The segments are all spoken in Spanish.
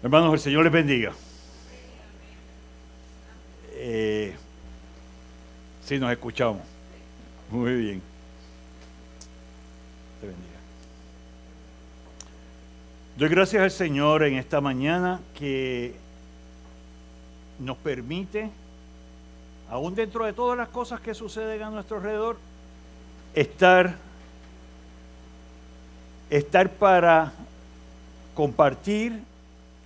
Hermanos, el Señor les bendiga. Sí, nos escuchamos. Muy bien. Te bendiga. Doy gracias al Señor en esta mañana que nos permite, aún dentro de todas las cosas que suceden a nuestro alrededor, estar para compartir,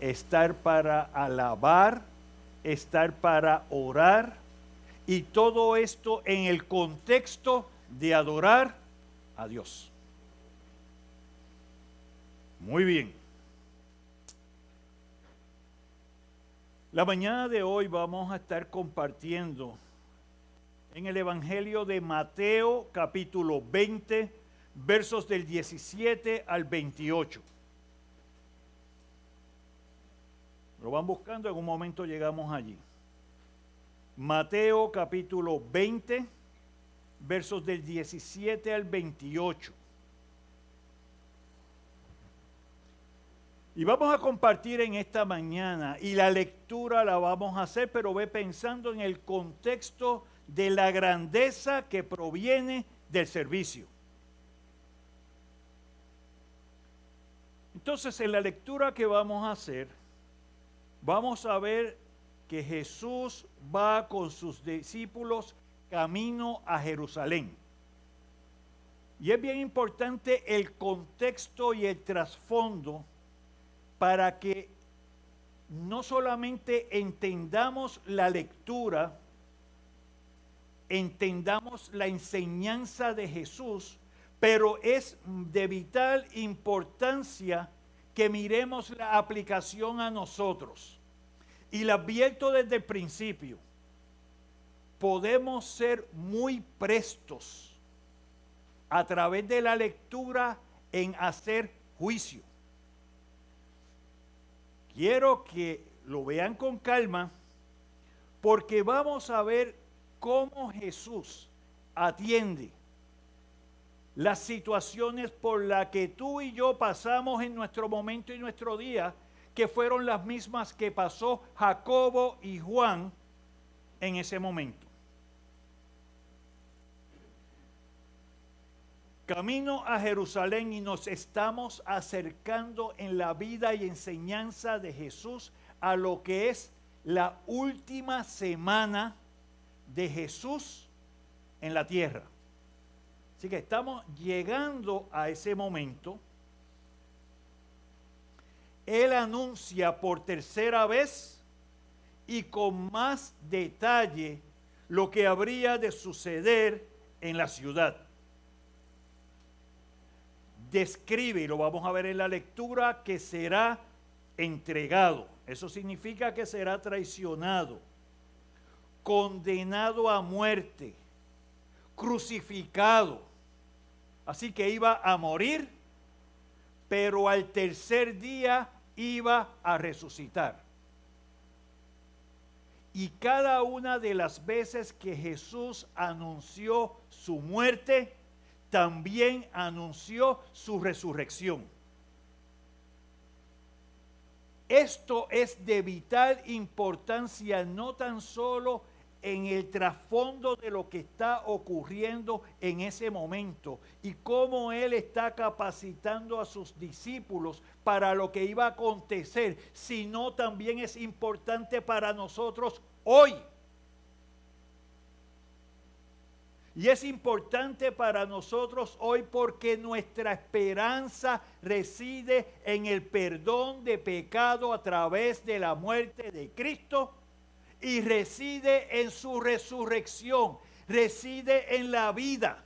estar para alabar, estar para orar, y todo esto en el contexto de adorar a Dios. Muy bien. La mañana de hoy vamos a estar compartiendo en el Evangelio de Mateo, capítulo 20, versos del 17 al 28. Lo van buscando, en un momento llegamos allí. Mateo capítulo 20, versos del 17 al 28. Y vamos a compartir en esta mañana, y la lectura la vamos a hacer, pero ve pensando en el contexto de la grandeza que proviene del servicio. Entonces, en la lectura que vamos a hacer, vamos a ver que Jesús va con sus discípulos camino a Jerusalén. Y es bien importante el contexto y el trasfondo para que no solamente entendamos la lectura, entendamos la enseñanza de Jesús, pero es de vital importancia que miremos la aplicación a nosotros. Y le advierto desde el principio, podemos ser muy prestos a través de la lectura en hacer juicio. Quiero que lo vean con calma, porque vamos a ver cómo Jesús atiende las situaciones por las que tú y yo pasamos en nuestro momento y nuestro día, que fueron las mismas que pasó Jacobo y Juan en ese momento. Camino a Jerusalén, y nos estamos acercando en la vida y enseñanza de Jesús a lo que es la última semana de Jesús en la tierra. Así que estamos llegando a ese momento. Él anuncia por tercera vez y con más detalle lo que habría de suceder en la ciudad. Describe, y lo vamos a ver en la lectura, que será entregado. Eso significa que será traicionado, condenado a muerte, crucificado. Así que iba a morir, pero al tercer día iba a resucitar. Y cada una de las veces que Jesús anunció su muerte, también anunció su resurrección. Esto es de vital importancia, no tan solo en el trasfondo de lo que está ocurriendo en ese momento y cómo Él está capacitando a sus discípulos para lo que iba a acontecer, sino también es importante para nosotros hoy. Y es importante para nosotros hoy porque nuestra esperanza reside en el perdón de pecado a través de la muerte de Cristo y reside en su resurrección, reside en la vida.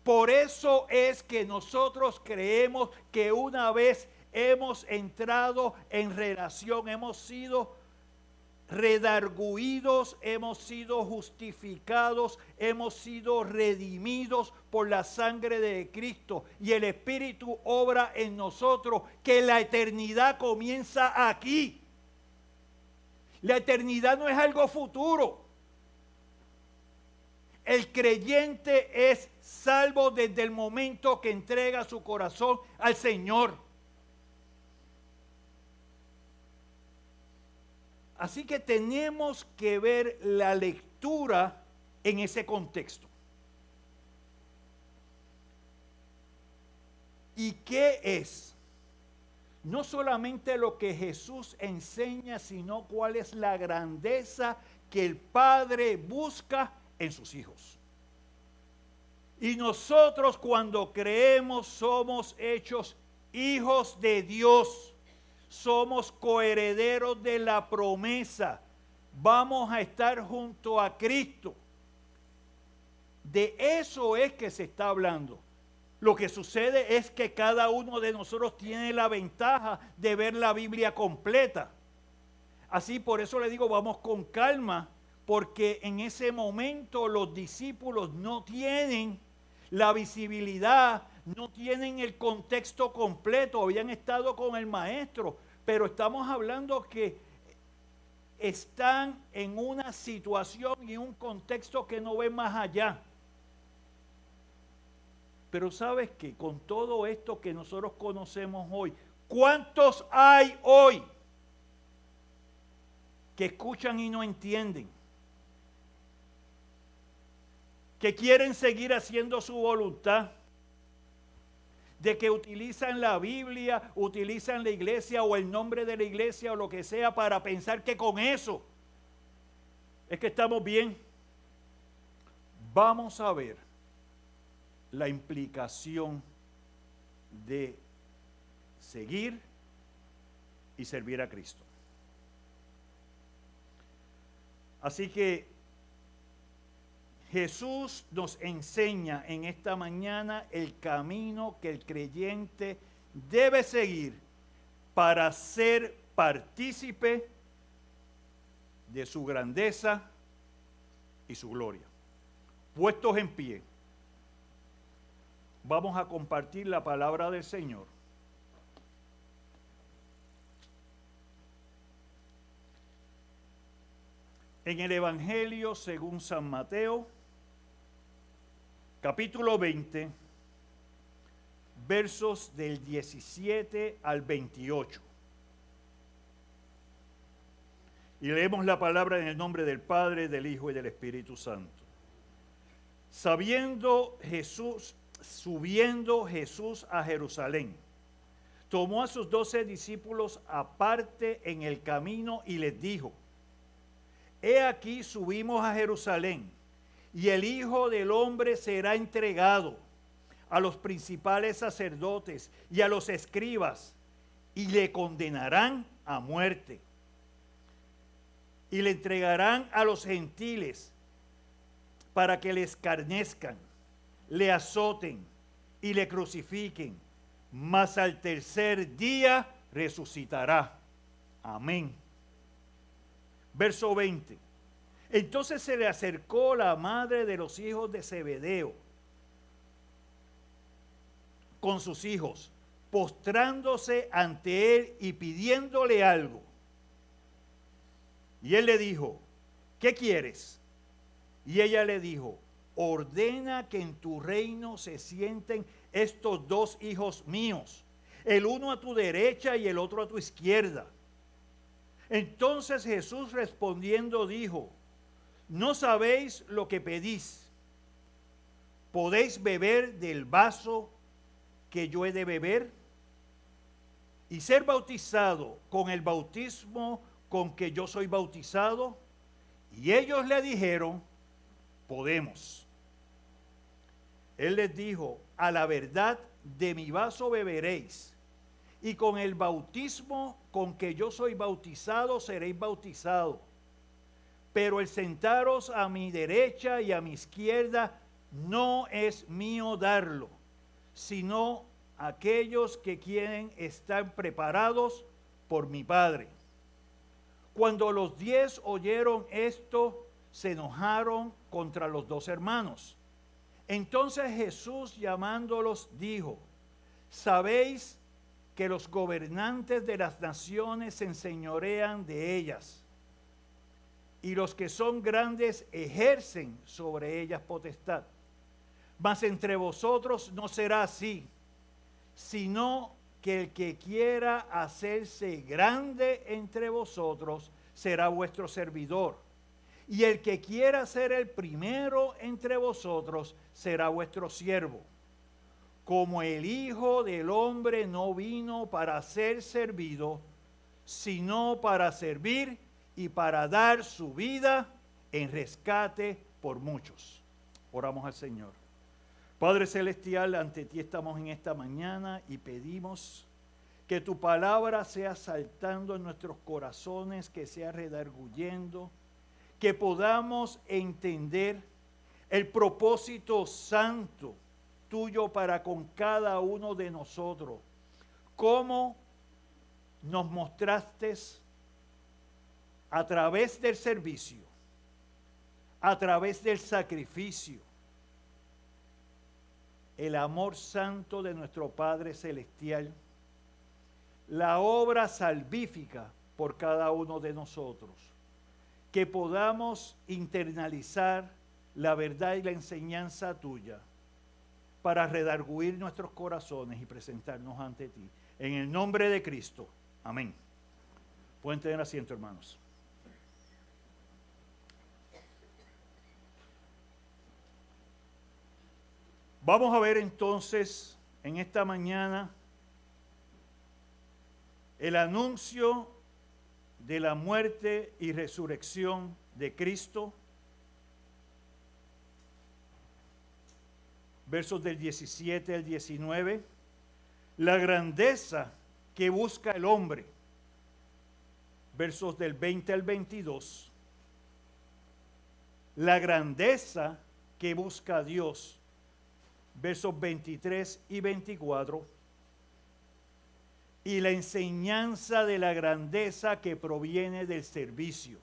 Por eso es que nosotros creemos que una vez hemos entrado en relación, hemos sido redarguidos, hemos sido justificados, hemos sido redimidos por la sangre de Cristo, y el Espíritu obra en nosotros, que la eternidad comienza aquí. La eternidad no es algo futuro. El creyente es salvo desde el momento que entrega su corazón al Señor. Así que tenemos que ver la lectura en ese contexto. ¿Y qué es? No solamente lo que Jesús enseña, sino cuál es la grandeza que el Padre busca en sus hijos. Y nosotros cuando creemos somos hechos hijos de Dios. Somos coherederos de la promesa. Vamos a estar junto a Cristo. De eso es que se está hablando. Lo que sucede es que cada uno de nosotros tiene la ventaja de ver la Biblia completa. Así, por eso le digo, vamos con calma, porque en ese momento los discípulos no tienen la visibilidad, no tienen el contexto completo, habían estado con el maestro, pero estamos hablando que están en una situación y un contexto que no ven más allá. Pero sabes que con todo esto que nosotros conocemos hoy, ¿cuántos hay hoy que escuchan y no entienden? Que quieren seguir haciendo su voluntad, de que utilizan la Biblia, utilizan la iglesia o el nombre de la iglesia o lo que sea para pensar que con eso es que estamos bien. Vamos a ver la implicación de seguir y servir a Cristo. Así que Jesús nos enseña en esta mañana el camino que el creyente debe seguir para ser partícipe de su grandeza y su gloria. Puestos en pie, vamos a compartir la palabra del Señor. En el Evangelio según San Mateo, capítulo 20, versos del 17 al 28. Y leemos la palabra en el nombre del Padre, del Hijo y del Espíritu Santo. Subiendo Jesús a Jerusalén, tomó a sus 12 discípulos aparte en el camino y les dijo: He aquí subimos a Jerusalén, y el Hijo del Hombre será entregado a los principales sacerdotes y a los escribas, y le condenarán a muerte. Y le entregarán a los gentiles para que le escarnezcan, le azoten y le crucifiquen, mas al tercer día resucitará. Amén. Verso 20. Entonces se le acercó la madre de los hijos de Zebedeo con sus hijos, postrándose ante él y pidiéndole algo. Y él le dijo: ¿qué quieres? Y ella le dijo: ordena que en tu reino se sienten estos 2 hijos míos, el uno a tu derecha y el otro a tu izquierda. Entonces Jesús respondiendo dijo: ¿no sabéis lo que pedís? ¿Podéis beber del vaso que yo he de beber? ¿Y ser bautizado con el bautismo con que yo soy bautizado? Y ellos le dijeron: podemos. Él les dijo: a la verdad, de mi vaso beberéis, y con el bautismo con que yo soy bautizado seréis bautizados. Pero el sentaros a mi derecha y a mi izquierda no es mío darlo, sino aquellos que quieren estar preparados por mi Padre. Cuando los 10 oyeron esto, se enojaron contra los 2 hermanos. Entonces Jesús, llamándolos, dijo: ¿sabéis que los gobernantes de las naciones se enseñorean de ellas, y los que son grandes ejercen sobre ellas potestad? Mas entre vosotros no será así, sino que el que quiera hacerse grande entre vosotros será vuestro servidor. Y el que quiera ser el primero entre vosotros será vuestro siervo. Como el Hijo del Hombre no vino para ser servido, sino para servir y para dar su vida en rescate por muchos. Oramos al Señor. Padre Celestial, ante ti estamos en esta mañana y pedimos que tu palabra sea saltando en nuestros corazones, que sea redarguyendo, que podamos entender el propósito santo tuyo para con cada uno de nosotros. Cómo nos mostraste a través del servicio, a través del sacrificio, el amor santo de nuestro Padre Celestial, la obra salvífica por cada uno de nosotros, que podamos internalizar la verdad y la enseñanza tuya para redarguir nuestros corazones y presentarnos ante ti. En el nombre de Cristo. Amén. Pueden tener asiento, hermanos. Vamos a ver entonces en esta mañana el anuncio de la muerte y resurrección de Cristo, versos del 17 al 19, la grandeza que busca el hombre, versos del 20 al 22, la grandeza que busca Dios, versos 23 y 24, y la enseñanza de la grandeza que proviene del servicio,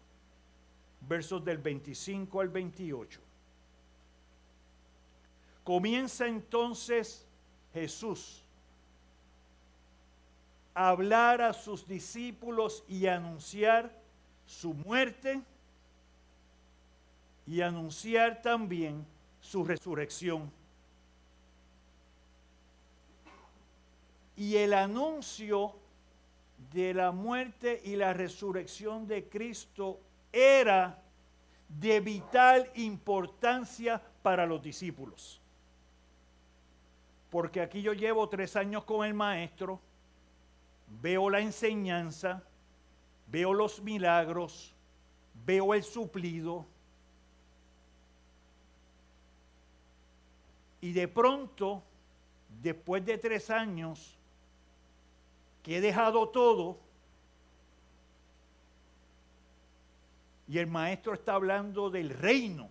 versos del 25 al 28. Comienza entonces Jesús a hablar a sus discípulos y a anunciar su muerte y anunciar también su resurrección. Y el anuncio de la muerte y la resurrección de Cristo era de vital importancia para los discípulos. Porque aquí yo llevo 3 años con el maestro, veo la enseñanza, veo los milagros, veo el suplido, y de pronto, después de 3 años, que he dejado todo, y el maestro está hablando del reino,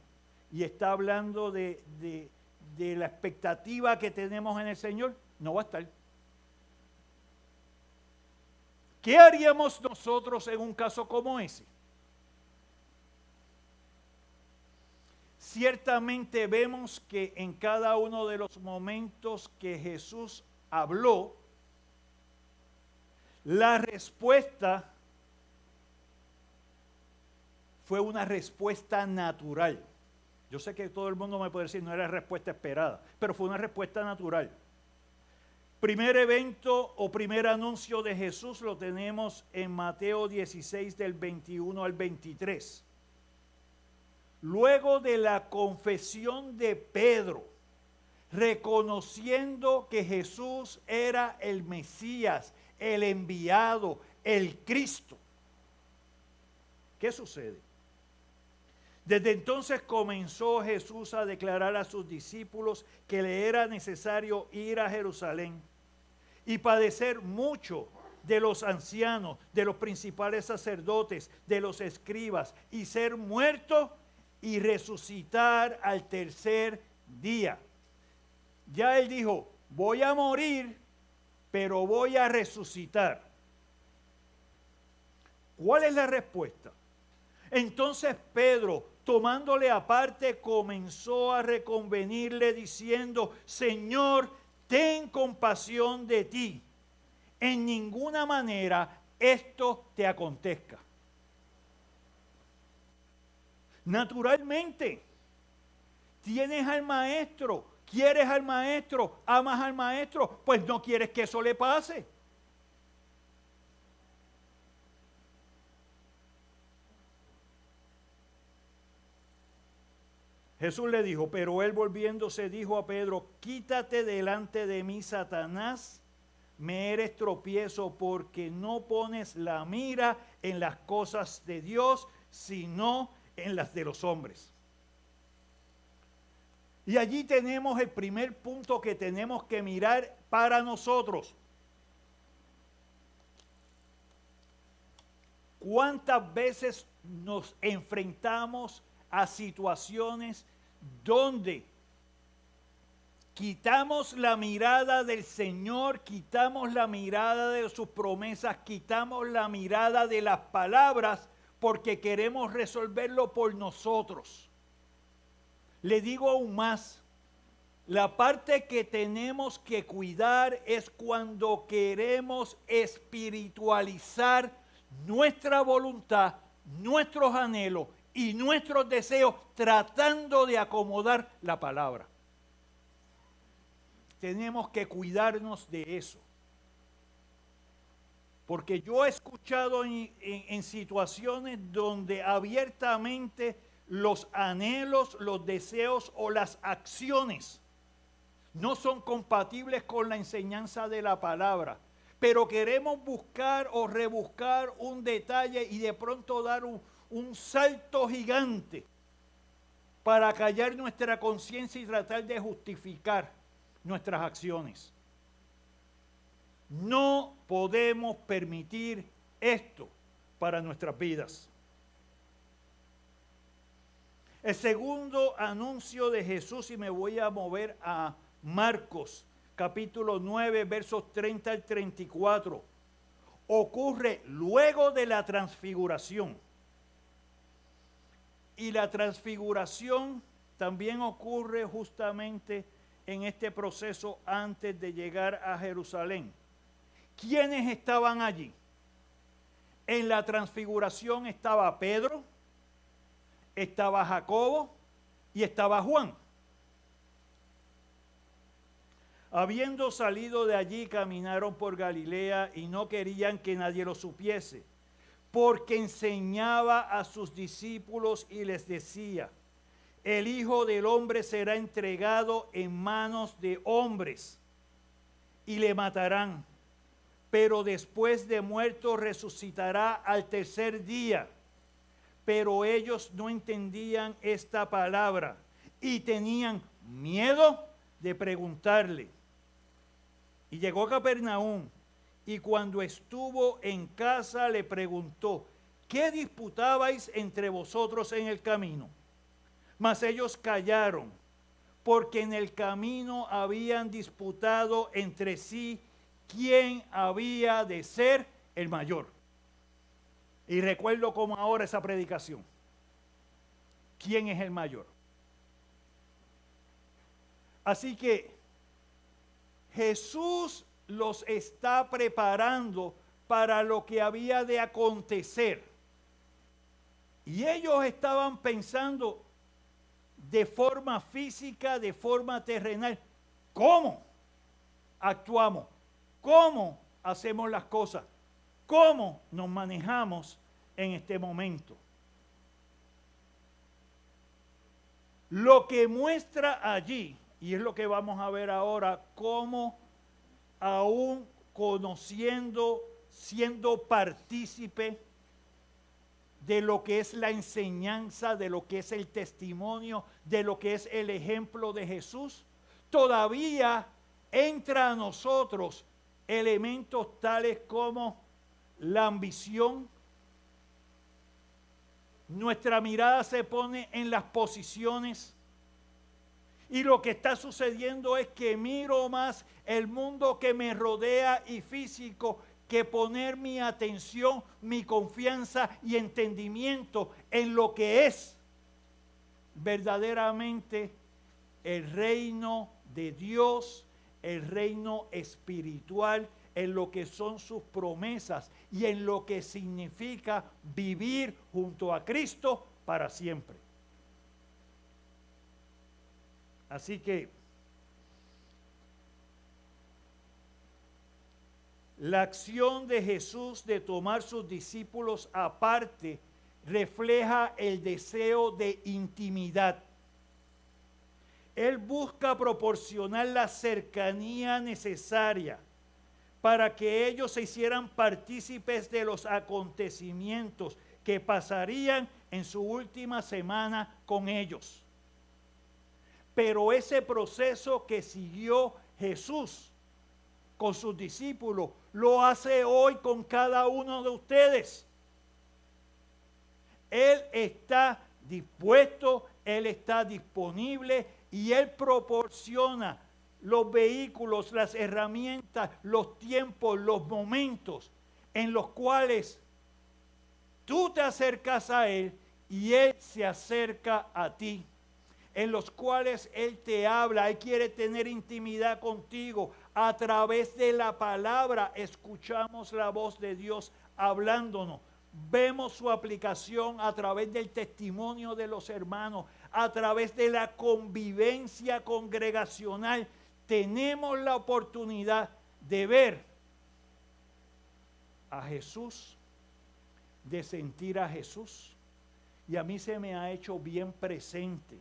y está hablando de la expectativa que tenemos en el Señor, no va a estar. ¿Qué haríamos nosotros en un caso como ese? Ciertamente vemos que en cada uno de los momentos que Jesús habló, la respuesta fue una respuesta natural. Yo sé que todo el mundo me puede decir no era respuesta esperada, pero fue una respuesta natural. Primer evento o primer anuncio de Jesús lo tenemos en Mateo 16 del 21 al 23. Luego de la confesión de Pedro, reconociendo que Jesús era el Mesías, el enviado, el Cristo. ¿Qué sucede? Desde entonces comenzó Jesús a declarar a sus discípulos que le era necesario ir a Jerusalén y padecer mucho de los ancianos, de los principales sacerdotes, de los escribas, y ser muerto y resucitar al tercer día. Ya él dijo, voy a morir, pero voy a resucitar. ¿Cuál es la respuesta? Entonces Pedro, tomándole aparte, comenzó a reconvenirle diciendo, Señor, ten compasión de ti. En ninguna manera esto te acontezca. Naturalmente, tienes al maestro, quieres al maestro, amas al maestro, pues no quieres que eso le pase. Jesús le dijo, pero él volviéndose dijo a Pedro, quítate delante de mí, Satanás, me eres tropiezo porque no pones la mira en las cosas de Dios, sino en las de los hombres. Y allí tenemos el primer punto que tenemos que mirar para nosotros. ¿Cuántas veces nos enfrentamos a situaciones donde quitamos la mirada del Señor, quitamos la mirada de sus promesas, quitamos la mirada de las palabras porque queremos resolverlo por nosotros? Le digo aún más, la parte que tenemos que cuidar es cuando queremos espiritualizar nuestra voluntad, nuestros anhelos y nuestros deseos tratando de acomodar la palabra. Tenemos que cuidarnos de eso. Porque yo he escuchado en situaciones donde abiertamente los anhelos, los deseos o las acciones no son compatibles con la enseñanza de la palabra. Pero queremos buscar o rebuscar un detalle y de pronto dar un salto gigante para callar nuestra conciencia y tratar de justificar nuestras acciones. No podemos permitir esto para nuestras vidas. El segundo anuncio de Jesús, y me voy a mover a Marcos, capítulo 9, versos 30 al 34, ocurre luego de la transfiguración. Y la transfiguración también ocurre justamente en este proceso antes de llegar a Jerusalén. ¿Quiénes estaban allí? En la transfiguración estaba Pedro, estaba Jacobo y estaba Juan. Habiendo salido de allí, caminaron por Galilea y no querían que nadie lo supiese, porque enseñaba a sus discípulos y les decía, el Hijo del Hombre será entregado en manos de hombres y le matarán, pero después de muerto resucitará al tercer día. Pero ellos no entendían esta palabra y tenían miedo de preguntarle. Y llegó a Capernaum, y cuando estuvo en casa le preguntó, ¿qué disputabais entre vosotros en el camino? Mas ellos callaron, porque en el camino habían disputado entre sí quién había de ser el mayor. Y recuerdo como ahora esa predicación. ¿Quién es el mayor? Así que Jesús los está preparando para lo que había de acontecer. Y ellos estaban pensando de forma física, de forma terrenal, ¿cómo actuamos? ¿Cómo hacemos las cosas? ¿Cómo nos manejamos en este momento? Lo que muestra allí, y es lo que vamos a ver ahora, cómo aún conociendo, siendo partícipe de lo que es la enseñanza, de lo que es el testimonio, de lo que es el ejemplo de Jesús, todavía entra a nosotros elementos tales como la ambición. Nuestra mirada se pone en las posiciones y lo que está sucediendo es que miro más el mundo que me rodea y físico que poner mi atención, mi confianza y entendimiento en lo que es verdaderamente el reino de Dios, el reino espiritual, en lo que son sus promesas y en lo que significa vivir junto a Cristo para siempre. Así que la acción de Jesús de tomar sus discípulos aparte refleja el deseo de intimidad. Él busca proporcionar la cercanía necesaria para que ellos se hicieran partícipes de los acontecimientos que pasarían en su última semana con ellos. Pero ese proceso que siguió Jesús con sus discípulos, lo hace hoy con cada uno de ustedes. Él está dispuesto, Él está disponible y Él proporciona los vehículos, las herramientas, los tiempos, los momentos en los cuales tú te acercas a Él y Él se acerca a ti, en los cuales Él te habla, Él quiere tener intimidad contigo. A través de la palabra escuchamos la voz de Dios hablándonos. Vemos su aplicación a través del testimonio de los hermanos, a través de la convivencia congregacional. Tenemos la oportunidad de ver a Jesús, de sentir a Jesús. Y a mí se me ha hecho bien presente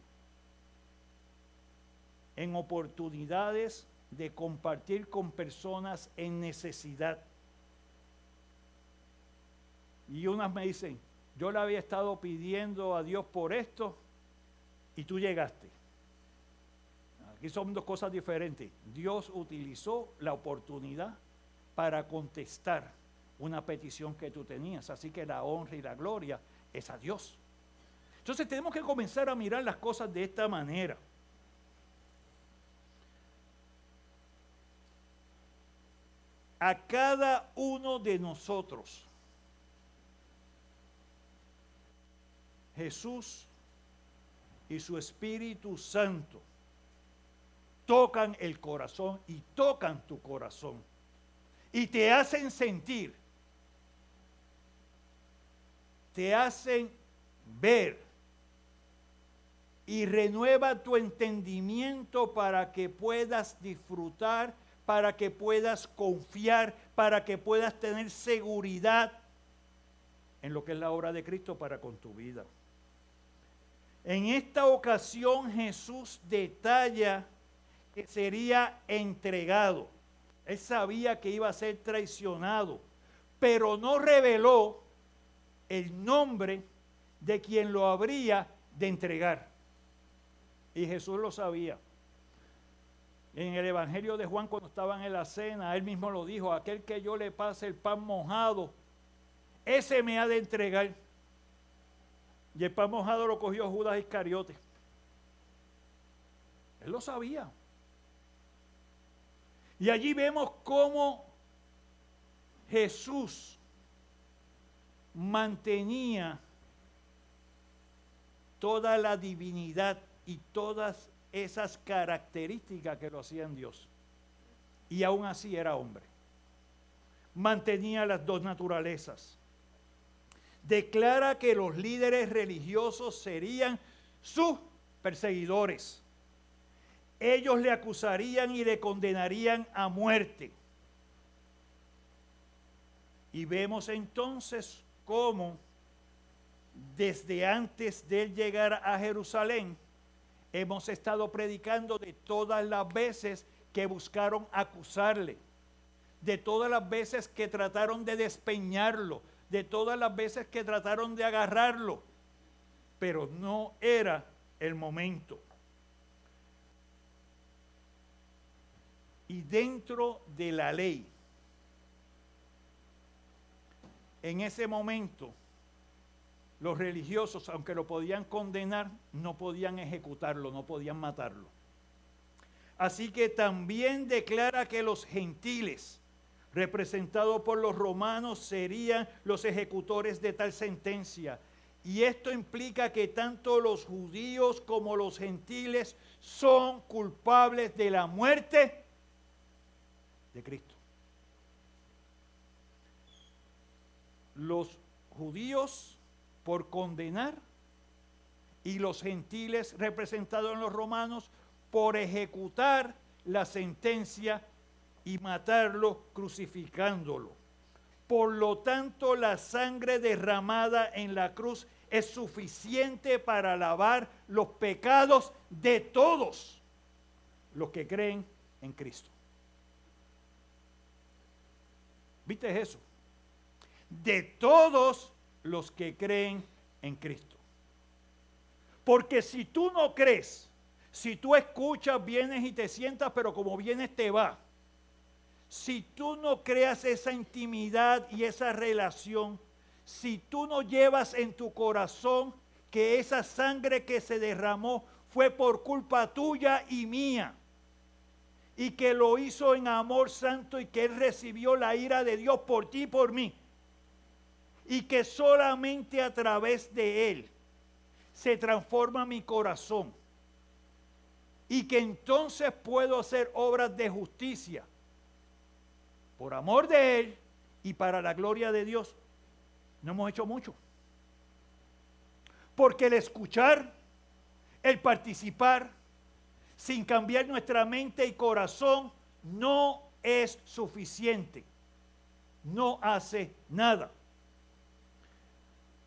en oportunidades de compartir con personas en necesidad. Y unas me dicen, yo le había estado pidiendo a Dios por esto y tú llegaste. Aquí son dos cosas diferentes. Dios utilizó la oportunidad para contestar una petición que tú tenías. Así que la honra y la gloria es a Dios. Entonces tenemos que comenzar a mirar las cosas de esta manera. A cada uno de nosotros, Jesús y su Espíritu Santo tocan el corazón y tocan tu corazón y te hacen sentir, te hacen ver y renueva tu entendimiento para que puedas disfrutar, para que puedas confiar, para que puedas tener seguridad en lo que es la obra de Cristo para con tu vida. En esta ocasión Jesús detalla que sería entregado. Él sabía que iba a ser traicionado, pero no reveló el nombre de quien lo habría de entregar. Y Jesús lo sabía. En el Evangelio de Juan, cuando estaban en la cena, él mismo lo dijo: aquel que yo le pase el pan mojado, ese me ha de entregar. Y el pan mojado lo cogió Judas Iscariote. Él lo sabía. Y allí vemos cómo Jesús mantenía toda la divinidad y todas esas características que lo hacían Dios. Y aún así era hombre. Mantenía las dos naturalezas. Declara que los líderes religiosos serían sus perseguidores. Ellos le acusarían y le condenarían a muerte. Y vemos entonces cómo desde antes de él llegar a Jerusalén, hemos estado predicando de todas las veces que buscaron acusarle, de todas las veces que trataron de despeñarlo, de todas las veces que trataron de agarrarlo, pero no era el momento. Y dentro de la ley, en ese momento, los religiosos, aunque lo podían condenar, no podían ejecutarlo, no podían matarlo. Así que también declara que los gentiles, representados por los romanos, serían los ejecutores de tal sentencia. Y esto implica que tanto los judíos como los gentiles son culpables de la muerte de Cristo. Los judíos por condenar y los gentiles representados en los romanos por ejecutar la sentencia y matarlo crucificándolo. Por lo tanto, la sangre derramada en la cruz es suficiente para lavar los pecados de todos. los que creen en Cristo. ¿Viste eso? De todos los que creen en Cristo. Porque si tú no crees, si tú escuchas, vienes y te sientas, pero como vienes te va. Si tú no creas esa intimidad y esa relación, si tú no llevas en tu corazón que esa sangre que se derramó fue por culpa tuya y mía, y que lo hizo en amor santo y que Él recibió la ira de Dios por ti y por mí, y que solamente a través de Él se transforma mi corazón, y que entonces puedo hacer obras de justicia por amor de Él y para la gloria de Dios. No hemos hecho mucho. Porque el escuchar, el participar, sin cambiar nuestra mente y corazón, no es suficiente. No hace nada.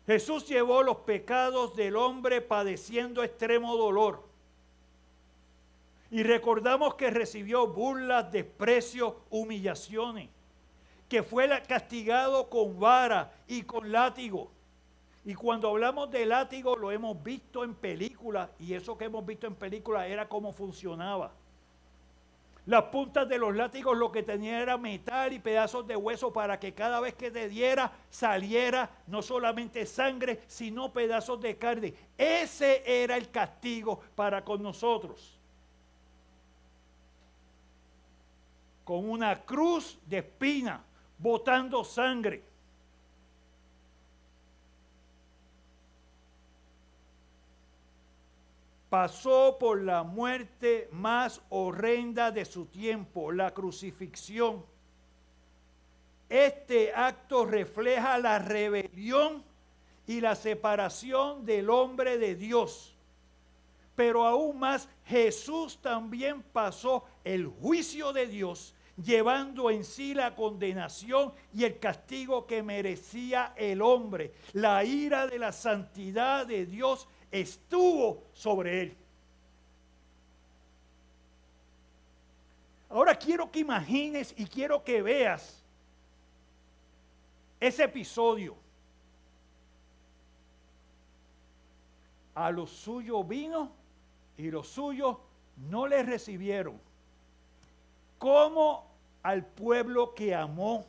Jesús llevó los pecados del hombre padeciendo extremo dolor. Y recordamos que recibió burlas, desprecios, humillaciones. Que fue castigado con vara y con látigo. Y cuando hablamos de látigo lo hemos visto en películas. Y eso que hemos visto en películas era cómo funcionaba. Las puntas de los látigos lo que tenía era metal y pedazos de hueso para que cada vez que te diera saliera no solamente sangre, sino pedazos de carne. Ese era el castigo para con nosotros. Con una cruz de espina, botando sangre. Pasó por la muerte más horrenda de su tiempo, la crucifixión. Este acto refleja la rebelión y la separación del hombre de Dios. Pero aún más, Jesús también pasó el juicio de Dios, llevando en sí la condenación y el castigo que merecía el hombre. La ira de la santidad de Dios estuvo sobre él. Ahora quiero que imagines y quiero que veas ese episodio. A los suyos vino y los suyos no le recibieron. Como al pueblo que amó,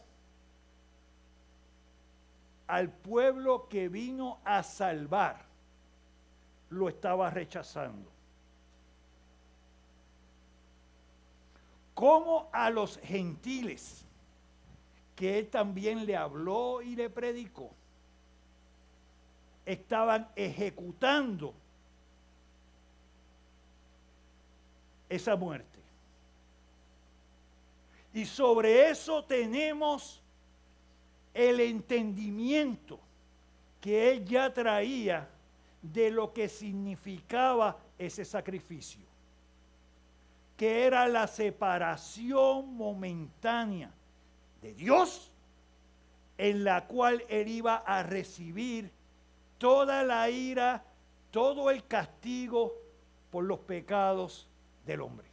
al pueblo que vino a salvar, lo estaba rechazando. Como a los gentiles, que él también le habló y le predicó, estaban ejecutando esa muerte. Y sobre eso tenemos el entendimiento que él ya traía de lo que significaba ese sacrificio, que era la separación momentánea de Dios, en la cual él iba a recibir toda la ira, todo el castigo por los pecados del hombre.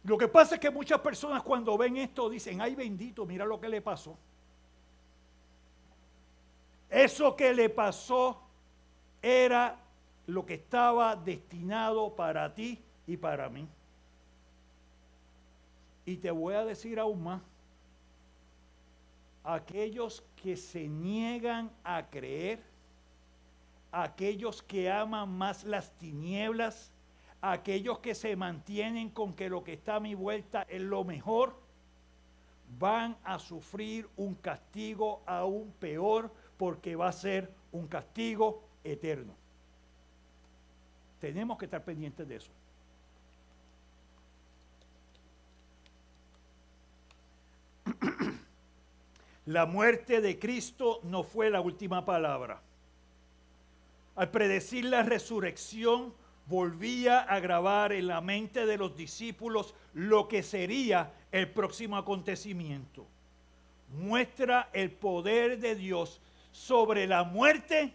Lo que pasa es que muchas personas cuando ven esto dicen, ay bendito, mira lo que le pasó. Eso que le pasó era lo que estaba destinado para ti y para mí. Y te voy a decir aún más. Aquellos que se niegan a creer, aquellos que aman más las tinieblas, aquellos que se mantienen con que lo que está a mi vuelta es lo mejor, van a sufrir un castigo aún peor, porque va a ser un castigo eterno. Tenemos que estar pendientes de eso. La muerte de Cristo no fue la última palabra. Al predecir la resurrección, volvía a grabar en la mente de los discípulos lo que sería el próximo acontecimiento. Muestra el poder de Dios sobre la muerte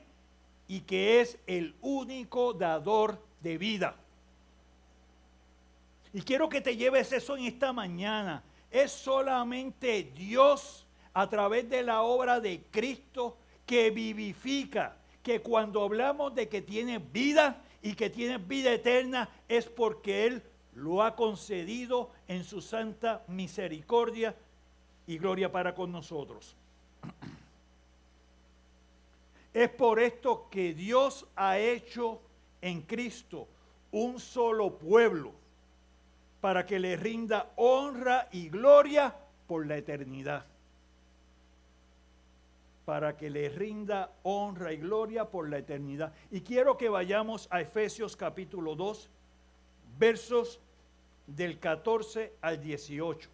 y que es el único dador de vida. Y quiero que te lleves eso en esta mañana. Es solamente Dios a través de la obra de Cristo que vivifica, que cuando hablamos de que tiene vida y que tiene vida eterna es porque Él lo ha concedido en su santa misericordia y gloria para con nosotros. Es por esto que Dios ha hecho en Cristo un solo pueblo, para que le rinda honra y gloria por la eternidad. Para que le rinda honra y gloria por la eternidad. Y quiero que vayamos a Efesios capítulo 2, versos del 14 al 18.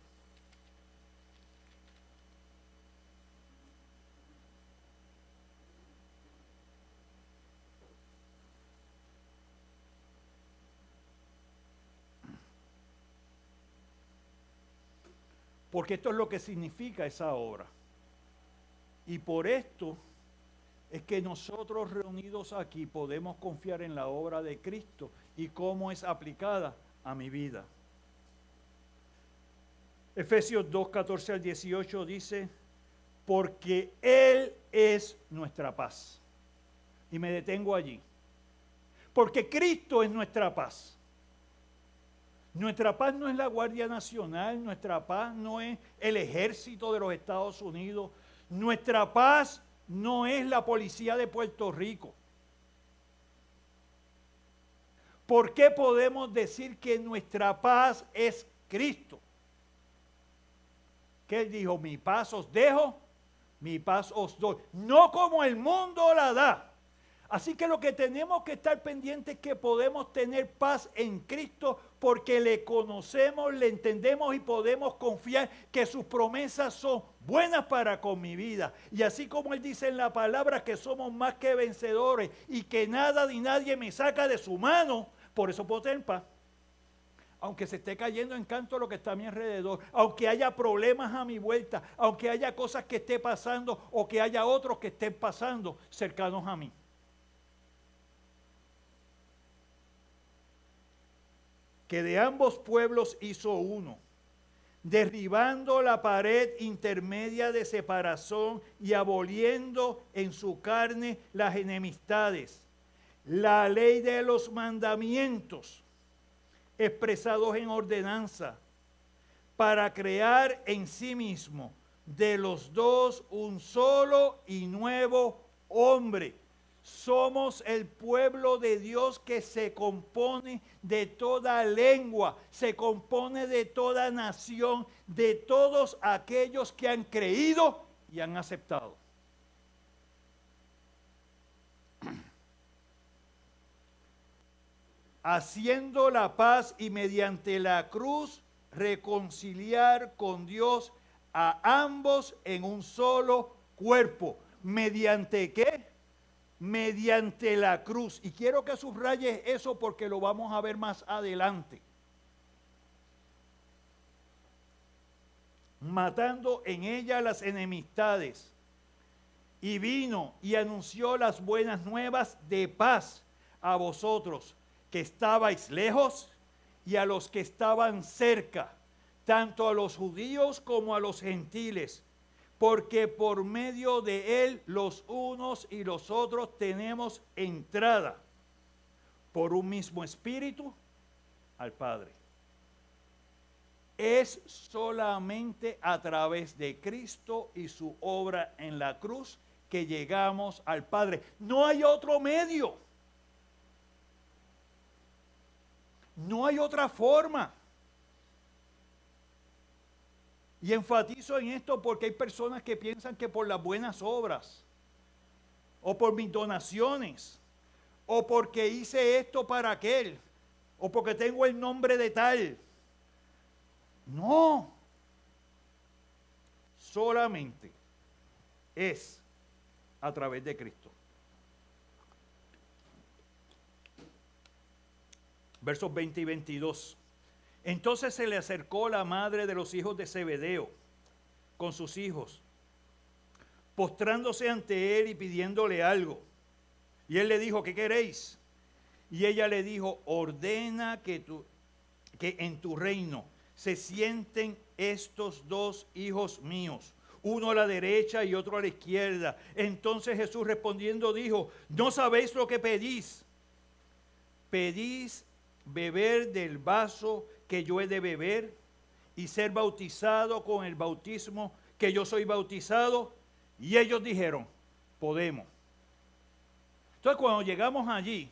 Porque esto es lo que significa esa obra. Y por esto es que nosotros reunidos aquí podemos confiar en la obra de Cristo y cómo es aplicada a mi vida. Efesios 2, 14 al 18 dice, porque Él es nuestra paz. Y me detengo allí. Porque Cristo es nuestra paz. Nuestra paz no es la Guardia Nacional, nuestra paz no es el ejército de los Estados Unidos, nuestra paz no es la policía de Puerto Rico. ¿Por qué podemos decir que nuestra paz es Cristo? Que Él dijo, mi paz os dejo, mi paz os doy. No como el mundo la da. Así que lo que tenemos que estar pendientes es que podemos tener paz en Cristo porque le conocemos, le entendemos y podemos confiar que sus promesas son buenas para con mi vida. Y así como Él dice en la palabra que somos más que vencedores y que nada ni nadie me saca de su mano, por eso puedo tener paz. Aunque se esté cayendo en canto lo que está a mi alrededor, aunque haya problemas a mi vuelta, aunque haya cosas que esté pasando o que haya otros que estén pasando cercanos a mí. Que de ambos pueblos hizo uno, derribando la pared intermedia de separación y aboliendo en su carne las enemistades, la ley de los mandamientos expresados en ordenanza, para crear en sí mismo de los dos un solo y nuevo hombre. Somos el pueblo de Dios que se compone de toda lengua, se compone de toda nación, de todos aquellos que han creído y han aceptado. Haciendo la paz y mediante la cruz reconciliar con Dios a ambos en un solo cuerpo. ¿Mediante qué? Mediante la cruz. Y quiero que subrayes eso porque lo vamos a ver más adelante. Matando en ella las enemistades. Y vino y anunció las buenas nuevas de paz a vosotros que estabais lejos y a los que estaban cerca, tanto a los judíos como a los gentiles. Porque por medio de Él los unos y los otros tenemos entrada por un mismo espíritu al Padre. Es solamente a través de Cristo y su obra en la cruz que llegamos al Padre. No hay otro medio. No hay otra forma. Y enfatizo en esto porque hay personas que piensan que por las buenas obras, o por mis donaciones, o porque hice esto para aquel, o porque tengo el nombre de tal. No. Solamente es a través de Cristo. Versos 20 y 22. Entonces se le acercó la madre de los hijos de Zebedeo con sus hijos, postrándose ante él y pidiéndole algo. Y él le dijo, ¿qué queréis? Y ella le dijo, ordena que en tu reino se sienten estos dos hijos míos, uno a la derecha y otro a la izquierda. Entonces Jesús respondiendo dijo, no sabéis lo que pedís. ¿Pedís beber del vaso que yo he de beber y ser bautizado con el bautismo que yo soy bautizado? Y ellos dijeron, podemos. Entonces cuando llegamos allí,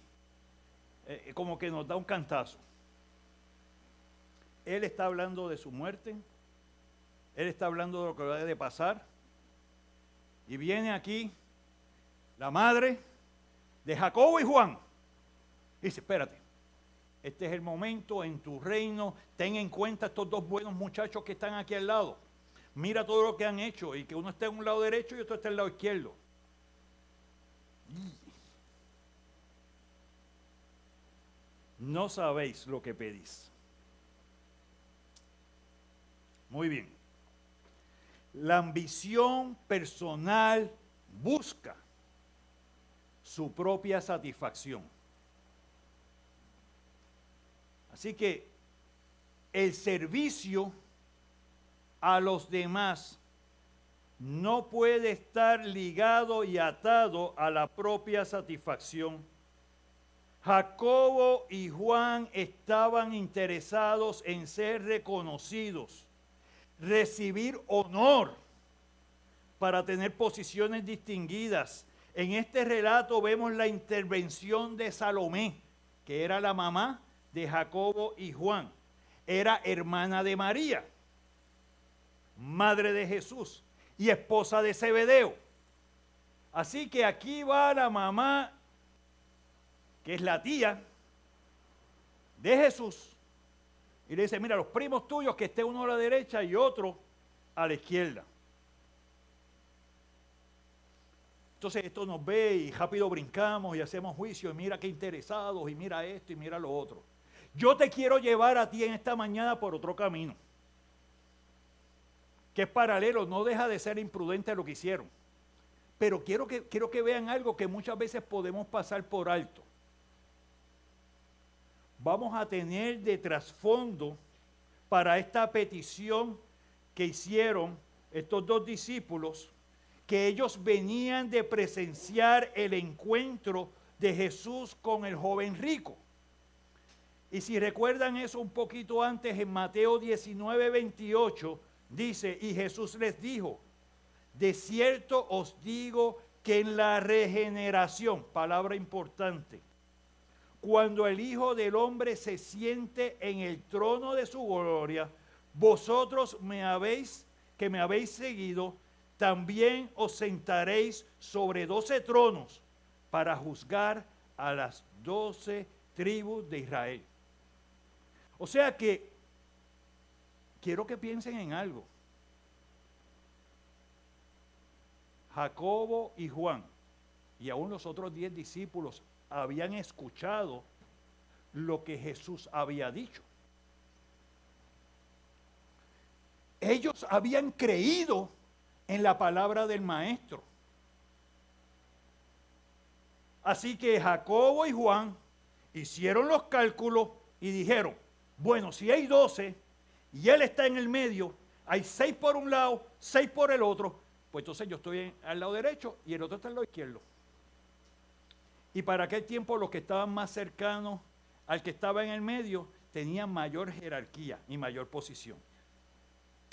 como que nos da un cantazo. Él está hablando de su muerte, él está hablando de lo que va a pasar, y viene aquí la madre de Jacobo y Juan. Y dice, espérate, este es el momento en tu reino, ten en cuenta estos dos buenos muchachos que están aquí al lado. Mira todo lo que han hecho, y que uno esté en un lado derecho y otro esté en el lado izquierdo. No sabéis lo que pedís. Muy bien. La ambición personal busca su propia satisfacción. Así que el servicio a los demás no puede estar ligado y atado a la propia satisfacción. Jacobo y Juan estaban interesados en ser reconocidos, recibir honor para tener posiciones distinguidas. En este relato vemos la intervención de Salomé, que era la mamá de Jacobo y Juan. Era hermana de María, madre de Jesús y esposa de Zebedeo. Así que aquí va la mamá, que es la tía de Jesús, y le dice, mira, los primos tuyos, que esté uno a la derecha y otro a la izquierda. Entonces esto nos ve y rápido brincamos y hacemos juicio, y mira qué interesados, y mira esto y mira lo otro. Yo te quiero llevar a ti en esta mañana por otro camino, que es paralelo, no deja de ser imprudente lo que hicieron. Pero quiero que vean algo que muchas veces podemos pasar por alto. Vamos a tener de trasfondo para esta petición que hicieron estos dos discípulos, que ellos venían de presenciar el encuentro de Jesús con el joven rico. Y si recuerdan eso un poquito antes, en Mateo 19:28, dice, y Jesús les dijo, de cierto os digo que en la regeneración, palabra importante, cuando el Hijo del Hombre se siente en el trono de su gloria, vosotros que me habéis seguido, también os sentaréis sobre 12 tronos para juzgar a las 12 tribus de Israel. O sea que quiero que piensen en algo. Jacobo y Juan, y aún los otros 10 discípulos, habían escuchado lo que Jesús había dicho. Ellos habían creído en la palabra del Maestro. Así que Jacobo y Juan hicieron los cálculos y dijeron, bueno, si hay 12 y él está en el medio, hay 6 por un lado, 6 por el otro, pues entonces yo estoy al lado derecho y el otro está al lado izquierdo. Y para aquel tiempo los que estaban más cercanos al que estaba en el medio tenían mayor jerarquía y mayor posición.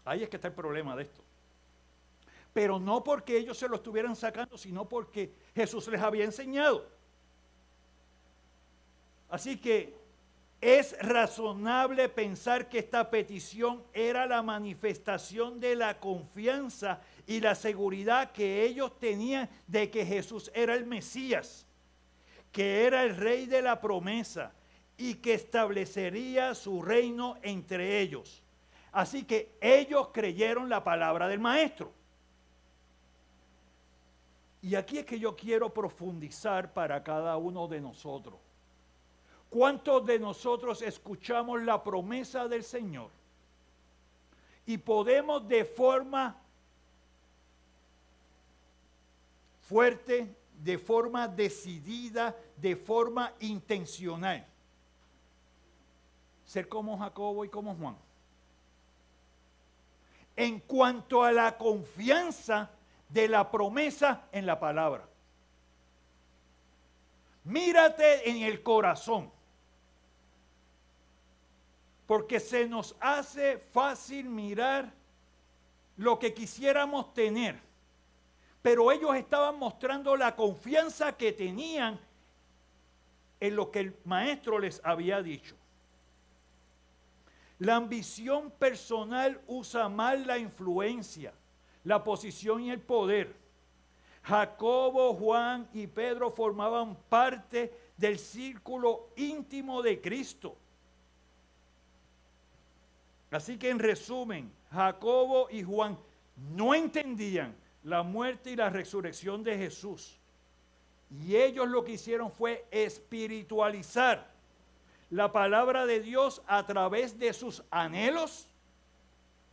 Ahí es que está el problema de esto. Pero no porque ellos se lo estuvieran sacando, sino porque Jesús les había enseñado. Así que es razonable pensar que esta petición era la manifestación de la confianza y la seguridad que ellos tenían de que Jesús era el Mesías, que era el rey de la promesa y que establecería su reino entre ellos. Así que ellos creyeron la palabra del Maestro. Y aquí es que yo quiero profundizar para cada uno de nosotros. ¿Cuántos de nosotros escuchamos la promesa del Señor y podemos de forma fuerte, de forma decidida, de forma intencional. Ser como Jacobo y como Juan. En cuanto a la confianza de la promesa en la palabra. Mírate en el corazón. Porque se nos hace fácil mirar lo que quisiéramos tener. Pero ellos estaban mostrando la confianza que tenían en lo que el maestro les había dicho. La ambición personal usa mal la influencia, la posición y el poder. Jacobo, Juan y Pedro formaban parte del círculo íntimo de Cristo. Así que en resumen, Jacobo y Juan no entendían la muerte y la resurrección de Jesús. Y ellos lo que hicieron fue espiritualizar la palabra de Dios a través de sus anhelos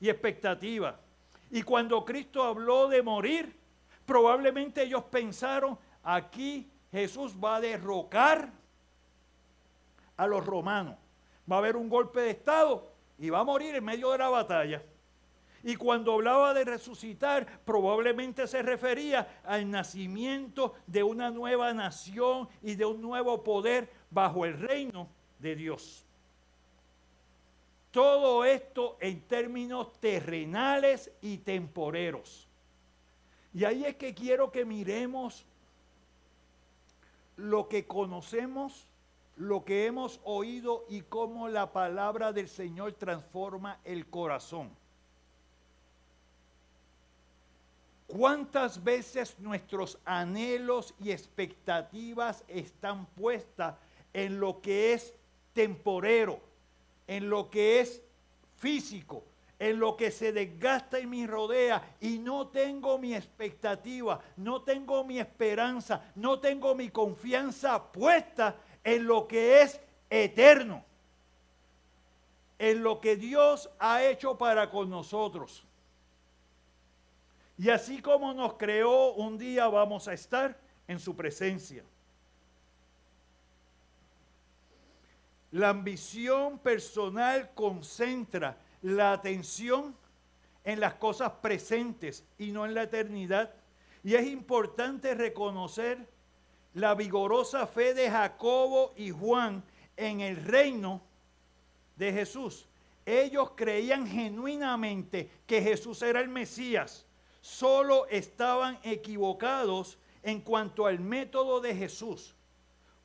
y expectativas. Y cuando Cristo habló de morir, probablemente ellos pensaron, aquí Jesús va a derrocar a los romanos. Va a haber un golpe de estado y va a morir en medio de la batalla. Y cuando hablaba de resucitar, probablemente se refería al nacimiento de una nueva nación y de un nuevo poder bajo el reino de Dios. Todo esto en términos terrenales y temporeros. Y ahí es que quiero que miremos lo que conocemos, lo que hemos oído y cómo la palabra del Señor transforma el corazón. ¿Cuántas veces nuestros anhelos y expectativas están puestas en lo que es temporero, en lo que es físico, en lo que se desgasta y me rodea, y no tengo mi expectativa, no tengo mi esperanza, no tengo mi confianza puesta en lo que es eterno, en lo que Dios ha hecho para con nosotros? Y así como nos creó, un día vamos a estar en su presencia. La ambición personal concentra la atención en las cosas presentes y no en la eternidad. Y es importante reconocer la vigorosa fe de Jacobo y Juan en el reino de Jesús. Ellos creían genuinamente que Jesús era el Mesías. Solo estaban equivocados en cuanto al método de Jesús.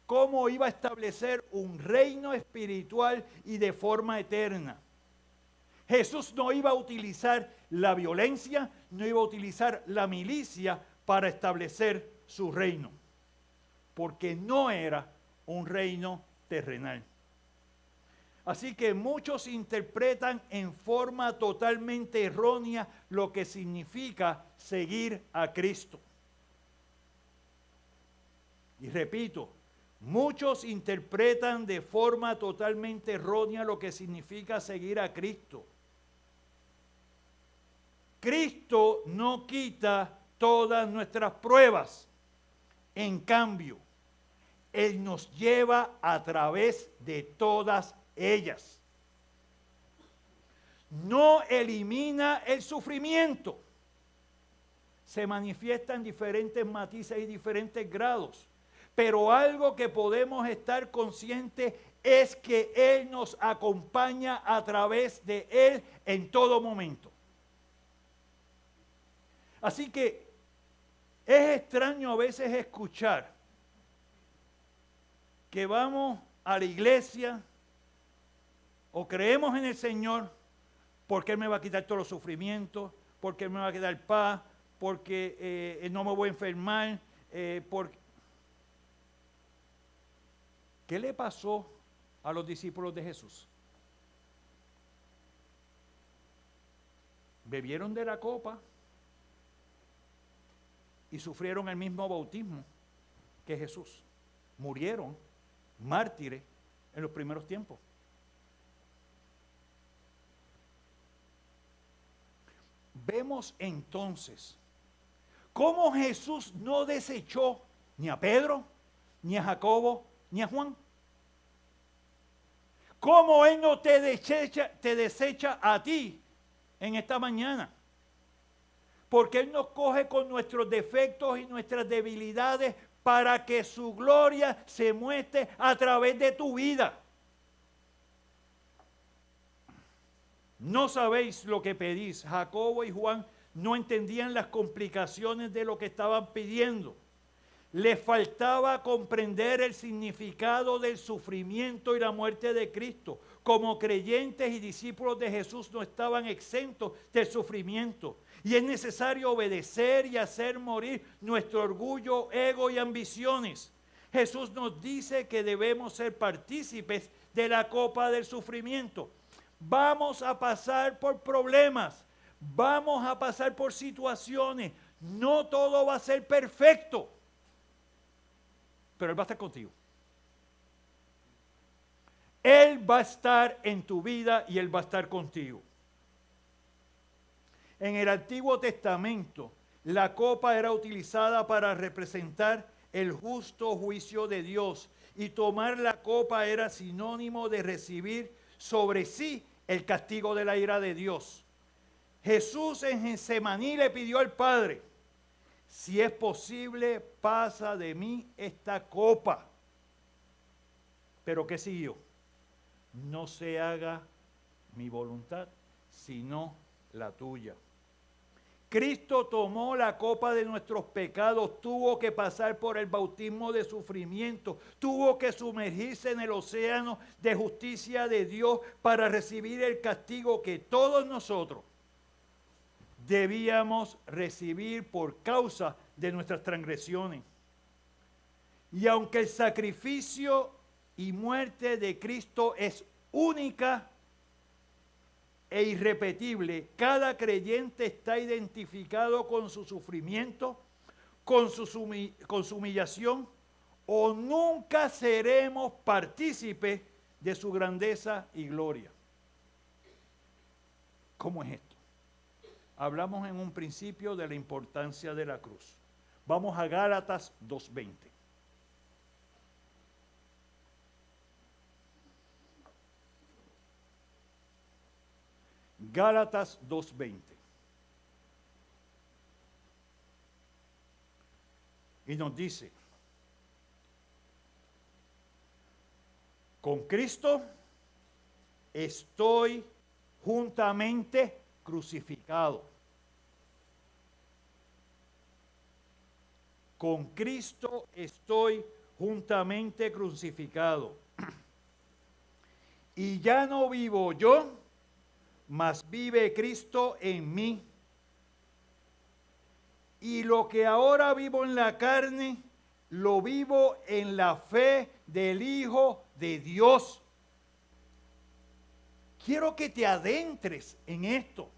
Cómo iba a establecer un reino espiritual y de forma eterna. Jesús no iba a utilizar la violencia, no iba a utilizar la milicia para establecer su reino, porque no era un reino terrenal. Así que muchos interpretan en forma totalmente errónea lo que significa seguir a Cristo. Y repito, muchos interpretan de forma totalmente errónea lo que significa seguir a Cristo. Cristo no quita todas nuestras pruebas. En cambio, Él nos lleva a través de todas ellas. No elimina el sufrimiento. Se manifiesta en diferentes matices y diferentes grados. Pero algo que podemos estar conscientes es que Él nos acompaña a través de Él en todo momento. Así que es extraño a veces escuchar que vamos a la iglesia o creemos en el Señor porque Él me va a quitar todos los sufrimientos, porque Él me va a dar paz, porque no me voy a enfermar, porque... ¿Qué le pasó a los discípulos de Jesús? Bebieron de la copa y sufrieron el mismo bautismo que Jesús. Murieron mártires en los primeros tiempos. Vemos entonces cómo Jesús no desechó ni a Pedro, ni a Jacobo, ni a Juan. ¿Cómo Él no te desecha a ti en esta mañana? Porque Él nos coge con nuestros defectos y nuestras debilidades para que su gloria se muestre a través de tu vida. No sabéis lo que pedís. Jacobo y Juan no entendían las complicaciones de lo que estaban pidiendo. Les faltaba comprender el significado del sufrimiento y la muerte de Cristo. Como creyentes y discípulos de Jesús no estaban exentos del sufrimiento. Y es necesario obedecer y hacer morir nuestro orgullo, ego y ambiciones. Jesús nos dice que debemos ser partícipes de la copa del sufrimiento. Vamos a pasar por problemas, vamos a pasar por situaciones. No todo va a ser perfecto, pero Él va a estar contigo. Él va a estar en tu vida y Él va a estar contigo. En el Antiguo Testamento, la copa era utilizada para representar el justo juicio de Dios, y tomar la copa era sinónimo de recibir sobre sí el castigo de la ira de Dios. Jesús en Getsemaní le pidió al Padre: si es posible, pasa de mí esta copa. Pero ¿qué siguió? No se haga mi voluntad, sino la tuya. Cristo tomó la copa de nuestros pecados, tuvo que pasar por el bautismo de sufrimiento, tuvo que sumergirse en el océano de justicia de Dios para recibir el castigo que todos nosotros debíamos recibir por causa de nuestras transgresiones. Y aunque el sacrificio y muerte de Cristo es única e irrepetible, cada creyente está identificado con su sufrimiento, con su humillación, o nunca seremos partícipes de su grandeza y gloria. ¿Cómo es esto? Hablamos en un principio de la importancia de la cruz. Vamos a Gálatas 2:20. Gálatas 2:20. Y nos dice: con Cristo estoy juntamente crucificado. Con Cristo estoy juntamente crucificado. Y ya no vivo yo, mas vive Cristo en mí. Y lo que ahora vivo en la carne, lo vivo en la fe del Hijo de Dios. Quiero que te adentres en esto.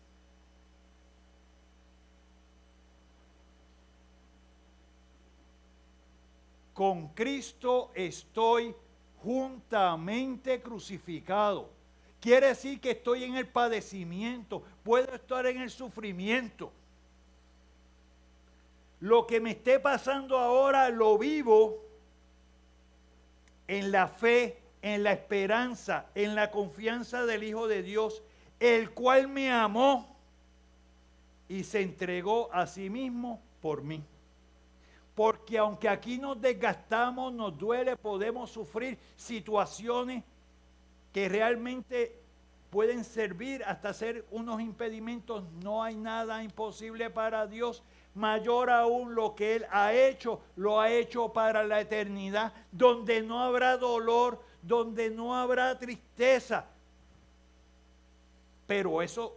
Con Cristo estoy juntamente crucificado. Quiere decir que estoy en el padecimiento, puedo estar en el sufrimiento. Lo que me esté pasando ahora lo vivo en la fe, en la esperanza, en la confianza del Hijo de Dios, el cual me amó y se entregó a sí mismo por mí. Porque aunque aquí nos desgastamos, nos duele, podemos sufrir situaciones que realmente pueden servir hasta ser unos impedimentos, no hay nada imposible para Dios. Mayor aún, lo que Él ha hecho, lo ha hecho para la eternidad, donde no habrá dolor, donde no habrá tristeza. Pero eso,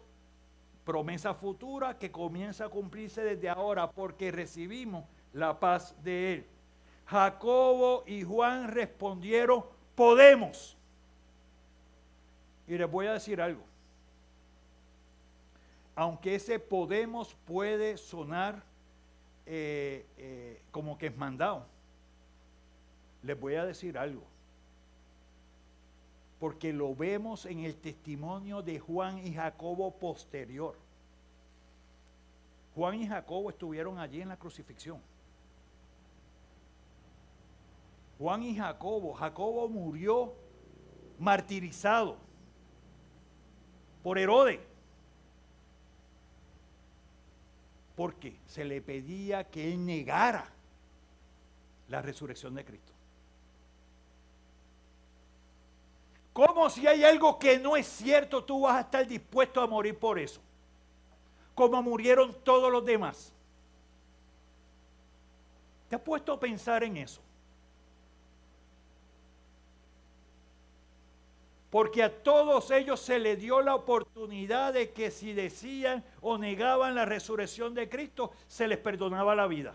promesa futura que comienza a cumplirse desde ahora, porque recibimos la paz de Él. Jacobo y Juan respondieron: podemos. Y les voy a decir algo. Aunque ese podemos puede sonar como que es mandado, les voy a decir algo. Porque lo vemos en el testimonio de Juan y Jacobo posterior. Juan y Jacobo estuvieron allí en la crucifixión. Juan y Jacobo. Jacobo murió martirizado por Herodes, porque se le pedía que él negara la resurrección de Cristo. ¿Cómo si hay algo que no es cierto tú vas a estar dispuesto a morir por eso? Como murieron todos los demás. ¿Te has puesto a pensar en eso? Porque a todos ellos se les dio la oportunidad de que si decían o negaban la resurrección de Cristo, se les perdonaba la vida.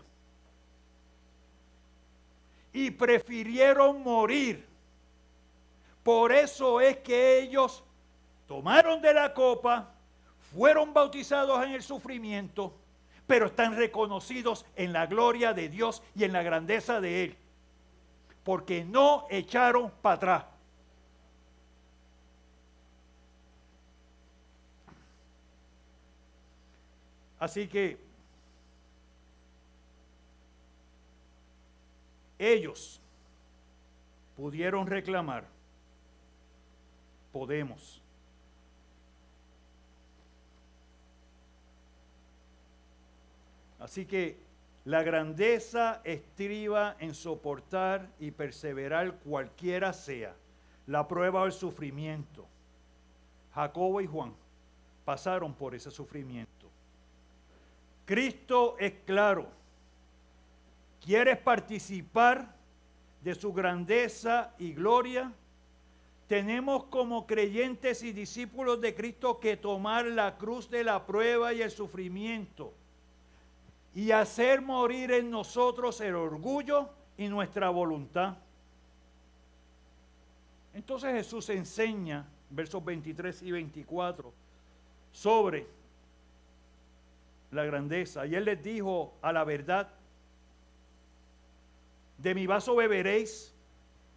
Y prefirieron morir. Por eso es que ellos tomaron de la copa, fueron bautizados en el sufrimiento, pero están reconocidos en la gloria de Dios y en la grandeza de Él. Porque no echaron para atrás. Así que ellos pudieron reclamar, podemos. Así que la grandeza estriba en soportar y perseverar cualquiera sea la prueba o el sufrimiento. Jacobo y Juan pasaron por ese sufrimiento. Cristo es claro. ¿Quieres participar de su grandeza y gloria? Tenemos como creyentes y discípulos de Cristo que tomar la cruz de la prueba y el sufrimiento y hacer morir en nosotros el orgullo y nuestra voluntad. Entonces Jesús enseña, versos 23 y 24, sobre la grandeza. Y Él les dijo a la verdad, de mi vaso beberéis,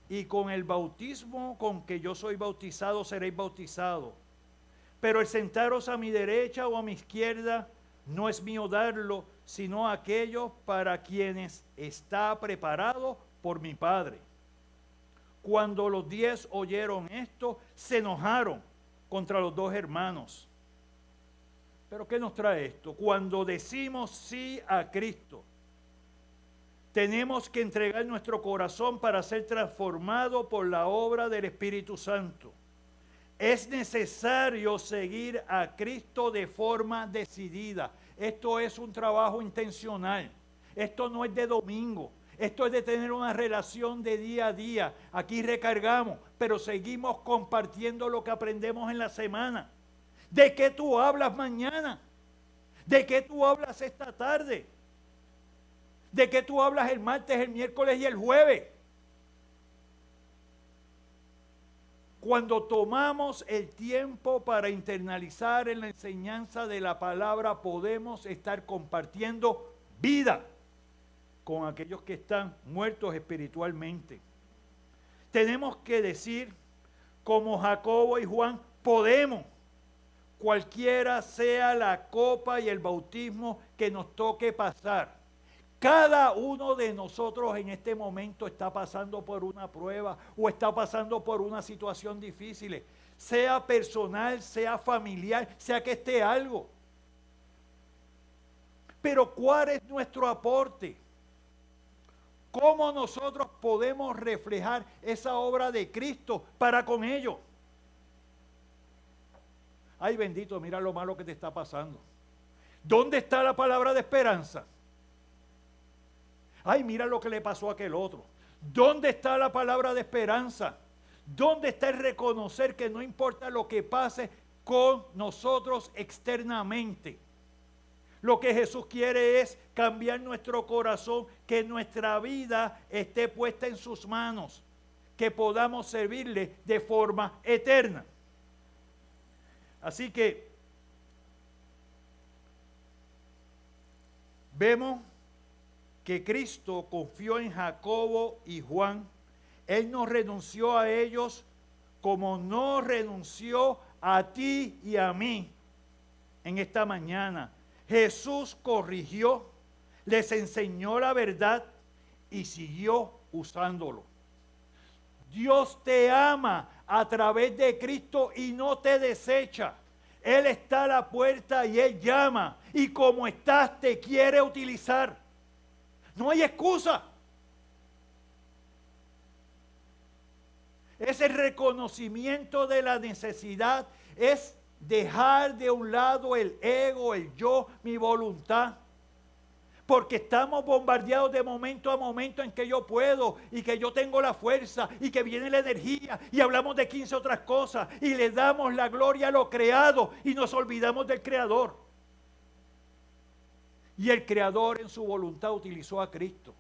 y con el bautismo con que yo soy bautizado seréis bautizados. Pero el sentaros a mi derecha o a mi izquierda no es mío darlo, sino aquello para quienes está preparado por mi Padre. Cuando los 10 oyeron esto, se enojaron contra los dos hermanos. ¿Pero qué nos trae esto? Cuando decimos sí a Cristo, tenemos que entregar nuestro corazón para ser transformado por la obra del Espíritu Santo. Es necesario seguir a Cristo de forma decidida. Esto es un trabajo intencional. Esto no es de domingo. Esto es de tener una relación de día a día. Aquí recargamos, pero seguimos compartiendo lo que aprendemos en la semana. ¿De qué tú hablas mañana? ¿De qué tú hablas esta tarde? ¿De qué tú hablas el martes, el miércoles y el jueves? Cuando tomamos el tiempo para internalizar en la enseñanza de la palabra, podemos estar compartiendo vida con aquellos que están muertos espiritualmente. Tenemos que decir, como Jacobo y Juan, podemos. Cualquiera sea la copa y el bautismo que nos toque pasar. Cada uno de nosotros en este momento está pasando por una prueba o está pasando por una situación difícil, sea personal, sea familiar, sea que esté algo. Pero ¿cuál es nuestro aporte? ¿Cómo nosotros podemos reflejar esa obra de Cristo para con ellos? Ay, bendito, mira lo malo que te está pasando. ¿Dónde está la palabra de esperanza? Ay, mira lo que le pasó a aquel otro. ¿Dónde está la palabra de esperanza? ¿Dónde está el reconocer que no importa lo que pase con nosotros externamente? Lo que Jesús quiere es cambiar nuestro corazón, que nuestra vida esté puesta en sus manos, que podamos servirle de forma eterna. Así que vemos que Cristo confió en Jacobo y Juan. Él no renunció a ellos como no renunció a ti y a mí en esta mañana. Jesús corrigió, les enseñó la verdad y siguió usándolo. Dios te ama a través de Cristo y no te desecha. Él está a la puerta y Él llama. Y como estás, te quiere utilizar. No hay excusa. Es el reconocimiento de la necesidad. Es dejar de un lado el ego, el yo, mi voluntad. Porque estamos bombardeados de momento a momento en que yo puedo y que yo tengo la fuerza y que viene la energía y hablamos de 15 otras cosas y le damos la gloria a lo creado y nos olvidamos del Creador. Y el Creador en su voluntad utilizó a Cristo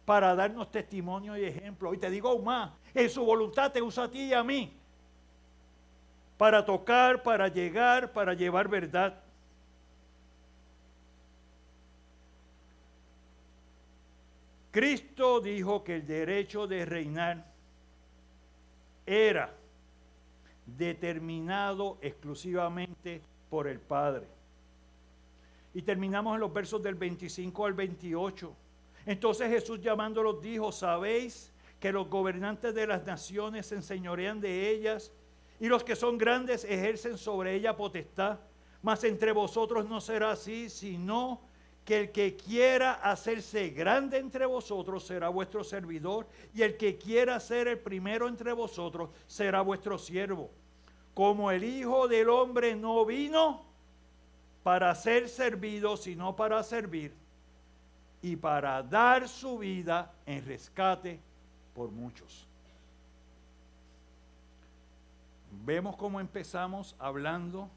para darnos testimonio y ejemplo. Y te digo aún más, en su voluntad te usa a ti y a mí para tocar, para llegar, para llevar verdad. Cristo dijo que el derecho de reinar era determinado exclusivamente por el Padre. Y terminamos en los versos del 25 al 28. Entonces Jesús llamándolos dijo: ¿sabéis que los gobernantes de las naciones se enseñorean de ellas y los que son grandes ejercen sobre ella potestad? Mas entre vosotros no será así, sino que el que quiera hacerse grande entre vosotros será vuestro servidor, y el que quiera ser el primero entre vosotros será vuestro siervo. Como el Hijo del Hombre no vino para ser servido, sino para servir, y para dar su vida en rescate por muchos. Vemos cómo empezamos hablando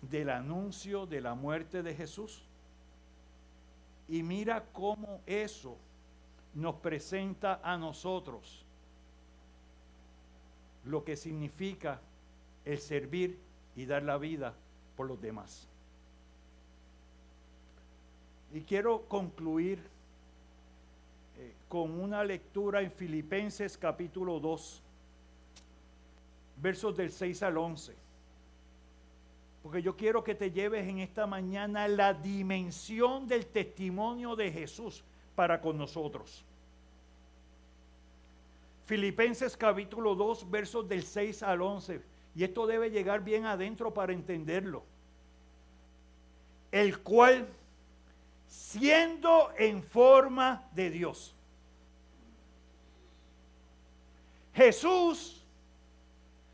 del anuncio de la muerte de Jesús. Y mira cómo eso nos presenta a nosotros lo que significa el servir y dar la vida por los demás. Y quiero concluir con una lectura en Filipenses capítulo 2, versos del 6 al 11. Porque yo quiero que te lleves en esta mañana la dimensión del testimonio de Jesús para con nosotros. Filipenses capítulo 2, versos del 6 al 11. Y esto debe llegar bien adentro para entenderlo. El cual, siendo en forma de Dios. Jesús,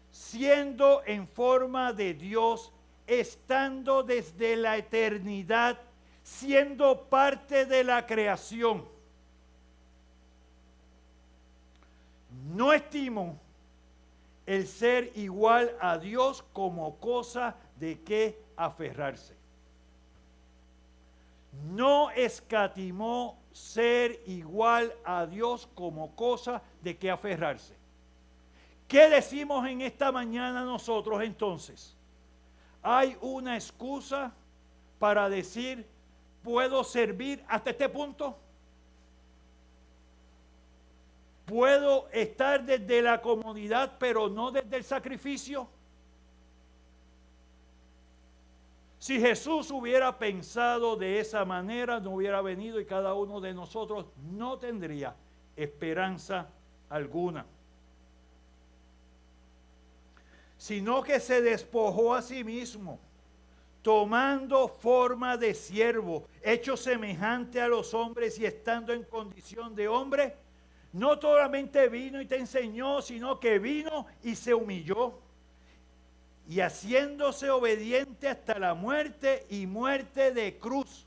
siendo en forma de Dios, estando desde la eternidad, siendo parte de la creación, no estimó el ser igual a Dios como cosa de que aferrarse. No escatimó ser igual a Dios como cosa de que aferrarse. ¿Qué decimos en esta mañana nosotros entonces? ¿Hay una excusa para decir, puedo servir hasta este punto? ¿Puedo estar desde la comodidad, pero no desde el sacrificio? Si Jesús hubiera pensado de esa manera, no hubiera venido y cada uno de nosotros no tendría esperanza alguna. Sino que se despojó a sí mismo, tomando forma de siervo, hecho semejante a los hombres y estando en condición de hombre, no solamente vino y te enseñó, sino que vino y se humilló, y haciéndose obediente hasta la muerte y muerte de cruz.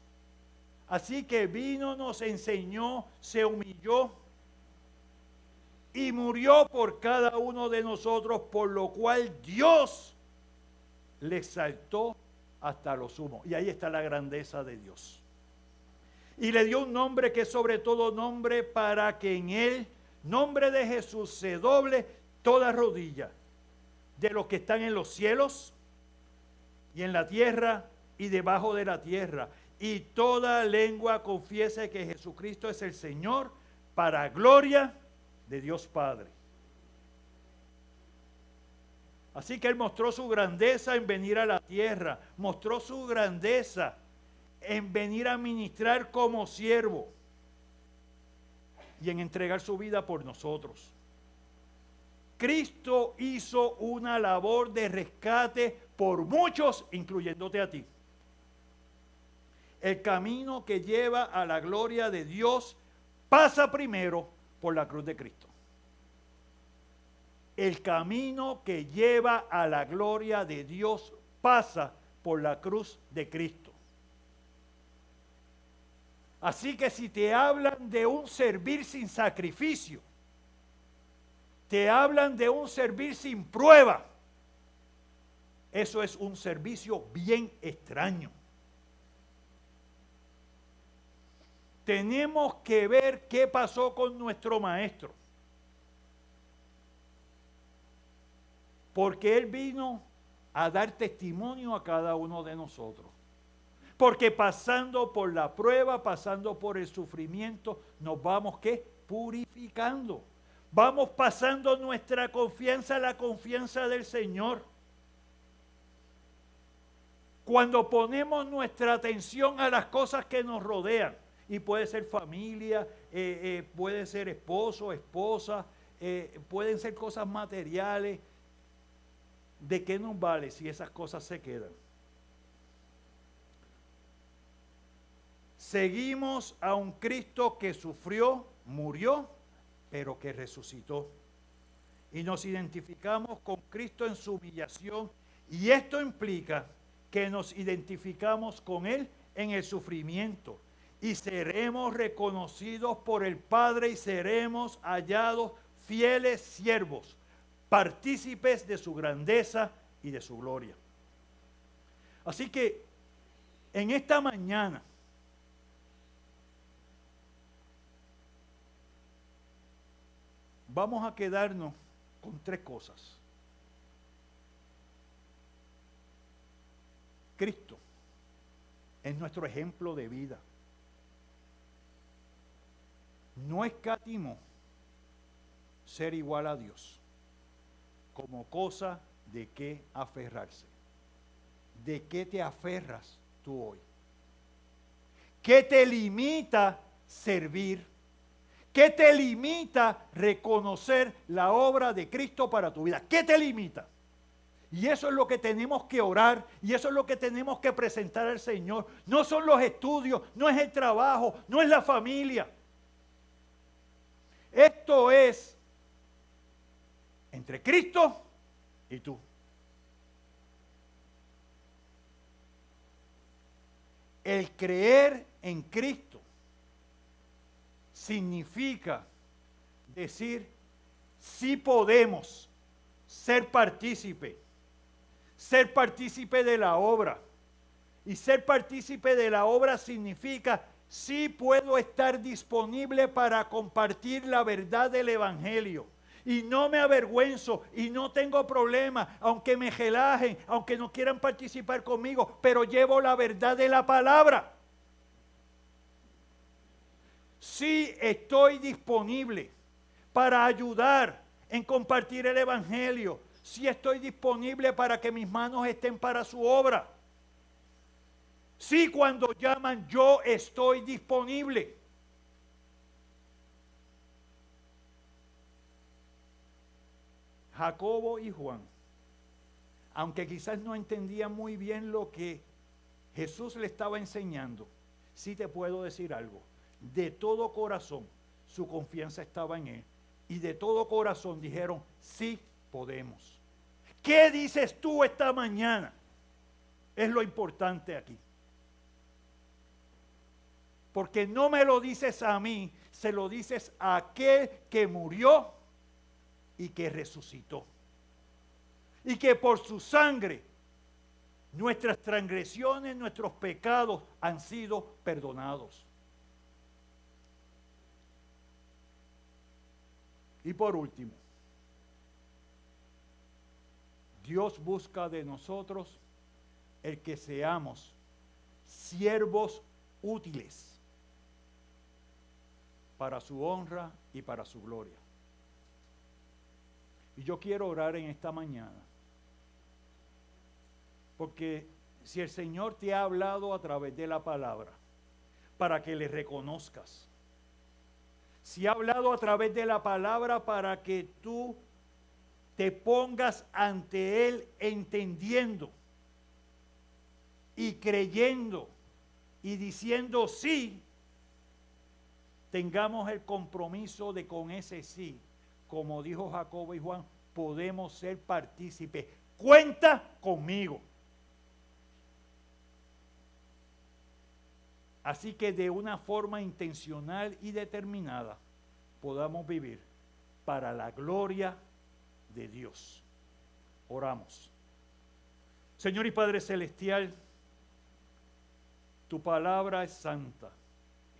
Así que vino, nos enseñó, se humilló y murió por cada uno de nosotros, por lo cual Dios le exaltó hasta lo sumo. Y ahí está la grandeza de Dios. Y le dio un nombre que es sobre todo nombre, para que en el nombre de Jesús se doble toda rodilla, de los que están en los cielos y en la tierra y debajo de la tierra, y toda lengua confiese que Jesucristo es el Señor, para gloria de Dios Padre. Así que Él mostró su grandeza en venir a la tierra, mostró su grandeza en venir a ministrar como siervo. y en entregar su vida por nosotros. Cristo hizo una labor de rescate por muchos, incluyéndote a ti. El camino que lleva a la gloria de Dios pasa primero por la cruz de Cristo. El camino que lleva a la gloria de Dios pasa por la cruz de Cristo. Así que si te hablan de un servir sin sacrificio, te hablan de un servir sin prueba, eso es un servicio bien extraño. Tenemos que ver qué pasó con nuestro maestro. Porque Él vino a dar testimonio a cada uno de nosotros. Porque pasando por la prueba, pasando por el sufrimiento, nos vamos, ¿qué? Purificando. Vamos pasando nuestra confianza a la confianza del Señor. Cuando ponemos nuestra atención a las cosas que nos rodean, y puede ser familia, puede ser esposo, esposa, pueden ser cosas materiales, ¿de qué nos vale si esas cosas se quedan? Seguimos a un Cristo que sufrió, murió, pero que resucitó. Y nos identificamos con Cristo en su humillación. Y esto implica que nos identificamos con Él en el sufrimiento. Y seremos reconocidos por el Padre y seremos hallados fieles siervos, partícipes de su grandeza y de su gloria. Así que en esta mañana vamos a quedarnos con tres cosas. Cristo es nuestro ejemplo de vida. No escatimó ser igual a Dios como cosa de qué aferrarse. ¿De qué te aferras tú hoy? ¿Qué te limita servir? ¿Qué te limita reconocer la obra de Cristo para tu vida? ¿Qué te limita? Y eso es lo que tenemos que orar y eso es lo que tenemos que presentar al Señor. No son los estudios, no es el trabajo, no es la familia. Esto es entre Cristo y tú. El creer en Cristo significa decir, sí podemos ser partícipe de la obra. Y ser partícipe de la obra significa, sí puedo estar disponible para compartir la verdad del Evangelio. Y no me avergüenzo y no tengo problema, aunque me relajen, aunque no quieran participar conmigo, pero llevo la verdad de la palabra. Sí estoy disponible para ayudar en compartir el Evangelio. Sí estoy disponible para que mis manos estén para su obra. Sí, cuando llaman, yo estoy disponible. Jacobo y Juan, aunque quizás no entendían muy bien lo que Jesús le estaba enseñando, sí te puedo decir algo. De todo corazón, su confianza estaba en Él. Y de todo corazón dijeron, sí podemos. ¿Qué dices tú esta mañana? Es lo importante aquí. Porque no me lo dices a mí, se lo dices a aquel que murió y que resucitó. Y que por su sangre nuestras transgresiones, nuestros pecados han sido perdonados. Y por último, Dios busca de nosotros el que seamos siervos útiles para su honra y para su gloria. Y yo quiero orar en esta mañana, porque si el Señor te ha hablado a través de la palabra, para que le reconozcas, si ha hablado a través de la palabra para que tú te pongas ante Él entendiendo y creyendo y diciendo sí, tengamos el compromiso de con ese sí, como dijo Jacobo y Juan, podemos ser partícipes. Cuenta conmigo. Así que de una forma intencional y determinada podamos vivir para la gloria de Dios. Oramos. Señor y Padre Celestial, tu palabra es santa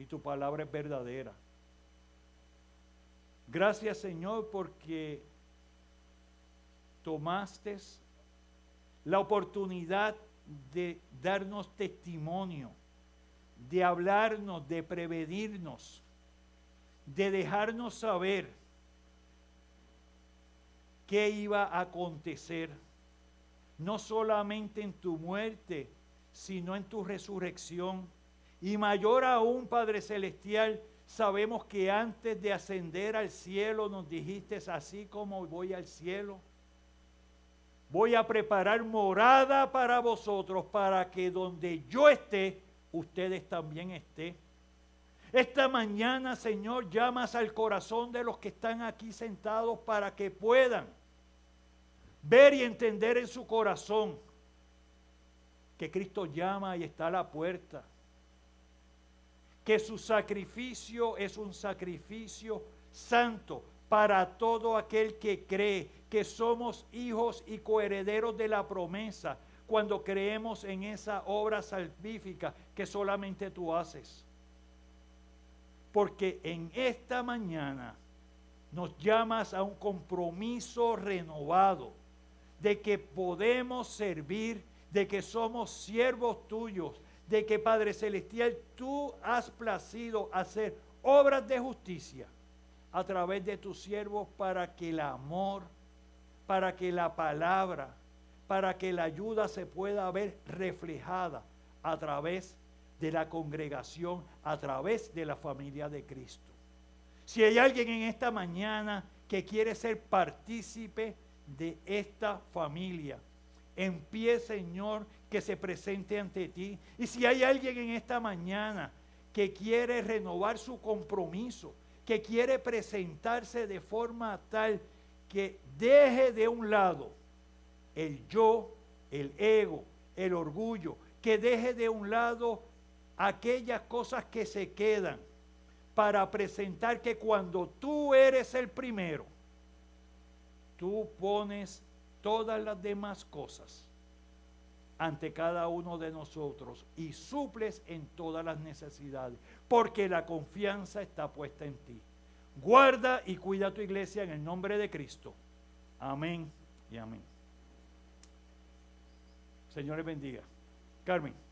y tu palabra es verdadera. Gracias, Señor, porque tomaste la oportunidad de darnos testimonio, de hablarnos, de prevenirnos, de dejarnos saber qué iba a acontecer, no solamente en tu muerte, sino en tu resurrección. Y mayor aún, Padre Celestial, sabemos que antes de ascender al cielo nos dijiste, así como voy al cielo, voy a preparar morada para vosotros, para que donde yo esté, ustedes también estén. Esta mañana, Señor, llamas al corazón de los que están aquí sentados para que puedan ver y entender en su corazón que Cristo llama y está a la puerta, que su sacrificio es un sacrificio santo para todo aquel que cree que somos hijos y coherederos de la promesa cuando creemos en esa obra salvífica que solamente tú haces. Porque en esta mañana nos llamas a un compromiso renovado de que podemos servir, de que somos siervos tuyos, de que, Padre Celestial, tú has placido hacer obras de justicia a través de tus siervos para que el amor, para que la palabra, para que la ayuda se pueda ver reflejada a través de la congregación, a través de la familia de Cristo. Si hay alguien en esta mañana que quiere ser partícipe de esta familia, en pie, Señor, que se presente ante ti. Y si hay alguien en esta mañana que quiere renovar su compromiso, que quiere presentarse de forma tal que deje de un lado el yo, el ego, el orgullo, que deje de un lado aquellas cosas que se quedan para presentar que cuando tú eres el primero, tú pones todas las demás cosas ante cada uno de nosotros y suples en todas las necesidades, porque la confianza está puesta en ti. Guarda y cuida tu iglesia en el nombre de Cristo. Amén y amén. Señor les bendiga. Carmen.